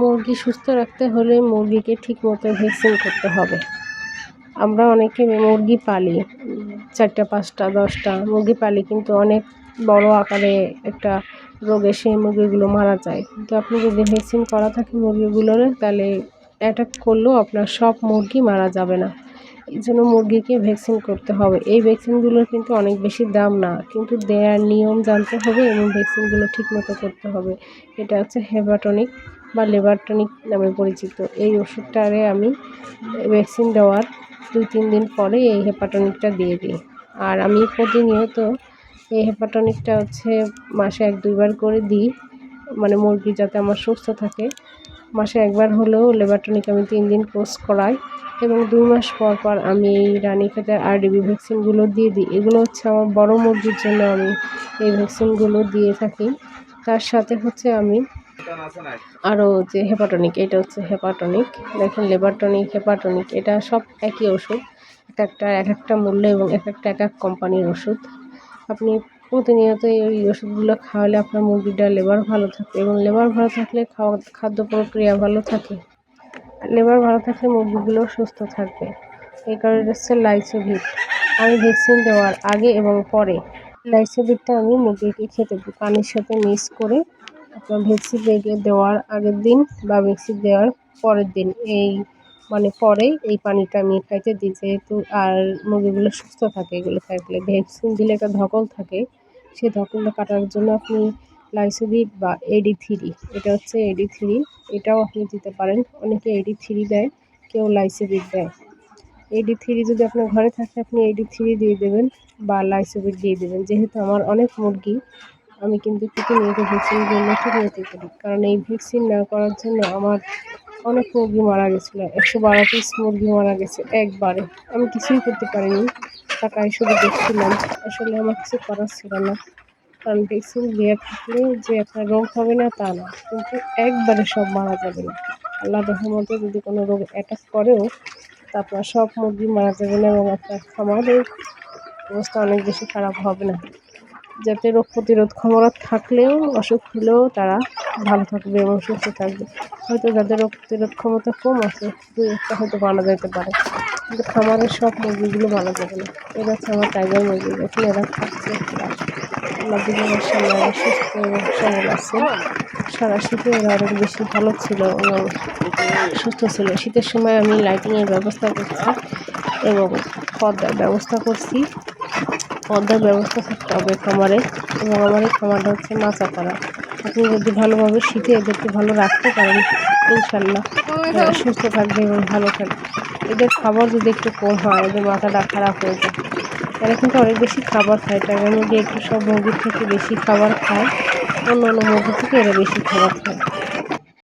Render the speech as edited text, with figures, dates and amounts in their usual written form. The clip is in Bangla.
মুরগি সুস্থ রাখতে হলে মুরগিকে ঠিকমতো ভ্যাকসিন করতে হবে। আমরা অনেকে মুরগি পালি, 4টা 5টা 10টা মুরগি পালি, কিন্তু অনেক বড় আকারে একটা রোগ এসে মুরগিগুলো মারা যায়। কিন্তু আপনি যদি ভ্যাকসিন করা থাকে মুরগিগুলোর, তাহলে অ্যাটাক করলেও আপনার সব মুরগি মারা যাবে না। এই জন্য মুরগিকে ভ্যাকসিন করতে হবে। এই ভ্যাকসিনগুলোর কিন্তু অনেক বেশি দাম না, কিন্তু দেওয়ার নিয়ম জানতে হবে এবং ভ্যাকসিনগুলো ঠিকমতো করতে হবে। এটা হচ্ছে হেপাটনিক বা লিভার টনিক নামে পরিচিত। এই ওষুধটারে আমি ভ্যাকসিন দেওয়ার 2-3 দিন পরে এই হেপাটনিকটা দিয়ে দিই। আর আমি প্রতিনিয়ত এই হেপাটনিকটা হচ্ছে মাসে 1-2 বার করে দিই, মানে মুরগি যাতে আমার সুস্থ থাকে। মাসে 1 বার হলেও লিভার টনিক আমি 3 দিন কোর্স করাই এবং 2 মাস পর পর আমি এই রানীক্ষেতের আরডিবি ভ্যাকসিনগুলো দিয়ে দিই। এগুলো হচ্ছে আমার বড় মুরগির জন্য আমি এই ভ্যাকসিনগুলো দিয়ে থাকি। তার সাথে হচ্ছে আমি আরও যে হেপাটনিক, এটা হচ্ছে হেপাটনিক। দেখেন লিভার টনিক, হেপাটনিক এটা সব একই ওষুধ। এক একটা মূল্য এবং এক এক কোম্পানির ওষুধ। আপনি প্রতিনিয়ত এই ওষুধগুলো খাওয়ালে আপনার মুরগিটার লিভার ভালো থাকে এবং লিভার ভালো থাকলে খাদ্য প্রক্রিয়া ভালো থাকে। লিভার ভালো থাকলে মুরগিগুলো সুস্থ থাকবে। এই কারণে হচ্ছে লাইসোভিট। আমি ভ্যাকসিন দেওয়ার আগে এবং পরে লাইসোভিটটা আমি মুরগিকে খেতে দিই পানির সাথে মিক্স করে। আপনার ভ্যাকসিন দেওয়ার আগের দিন বা ভ্যাকসিন দেওয়ার পরের দিন পরেই এই পানিটা আমি খাইতে দিই, যেহেতু আর মুরগিগুলো সুস্থ থাকে এগুলো থাকলে। ভ্যাকসিন দিলে একটা ধকল থাকে, সেই ধকলটা কাটার জন্য আপনি লাইসোভিট বা AD3, এটা হচ্ছে AD3, এটাও আপনি দিতে পারেন। অনেকে AD3 দেয়, কেউ লাইসোভিট দেয়। AD3 যদি আপনার ঘরে থাকে আপনি AD3 দিয়ে দেবেন বা লাইসোভিট দিয়ে দেবেন। যেহেতু আমার অনেক মুরগি, আমি কিন্তু প্রতিনিয়ত ভ্যাকসিনগুলো ঠিকমতো করি, কারণ এই ভ্যাকসিন না করার জন্য আমার অনেক মুরগি মারা গেছিলো। 112 পিস মুরগি মারা গেছে একবারে। আমি কিছুই করতে পারিনি, তাকায় শুধু দেখছিলাম। আসলে আমার কিছু করার ছিল না, কারণ ভ্যাকসিন দেওয়া থাকলে যে আপনার রোগ হবে না তা না, কিন্তু একবারে সব মারা যাবে না। আল্লাহর রহমতে যদি কোনো রোগ অ্যাটাক করেও তা আপনার সব মুরগি মারা যাবে না এবং আপনার খামারের অবস্থা অনেক বেশি খারাপ হবে না। যাতে রোগ প্রতিরোধ ক্ষমতা থাকলেও অসুখ হলেও তারা ভালো থাকবে এবং সুস্থ থাকবে। হয়তো যাদের রোগ প্রতিরোধ ক্ষমতা কম আছে 2-1টা হয়তো মারা যেতে পারে, কিন্তু খামারের সব মুরগিগুলো মারা যাবে না। এরা হচ্ছে আমার টাইগার মুরগি। দেখুন এরা খাচ্ছে, আল্লাহ দিলে মাশাআল্লাহ এরা সুস্থ এবং সবল আছে। সারা শীতে এরা অনেক বেশি ভালো ছিল এবং সুস্থ ছিল। শীতের সময় আমি লাইটিংয়ের ব্যবস্থা করছি এবং পর্দার ব্যবস্থা করছি। পর্দার ব্যবস্থা থাকতে হবে খামারে, এবং আমার এই খামারটা হচ্ছে মাচা করা। আপনি যদি ভালোভাবে শীতে এদেরকে ভালো রাখতে পারেন, ইনশাল্লাহ এরা সুস্থ থাকবে এবং ভালো থাকবে। এদের খাবার যদি একটু কম হয় এদের মাথাটা খারাপ হয়ে যায়। এরা কিন্তু অনেক বেশি খাবার খায়, টাইগার মুরগি একটু সব মুরগির থেকে বেশি খাবার খায়, অন্য মুরগি থেকে এরা বেশি খাবার খায়।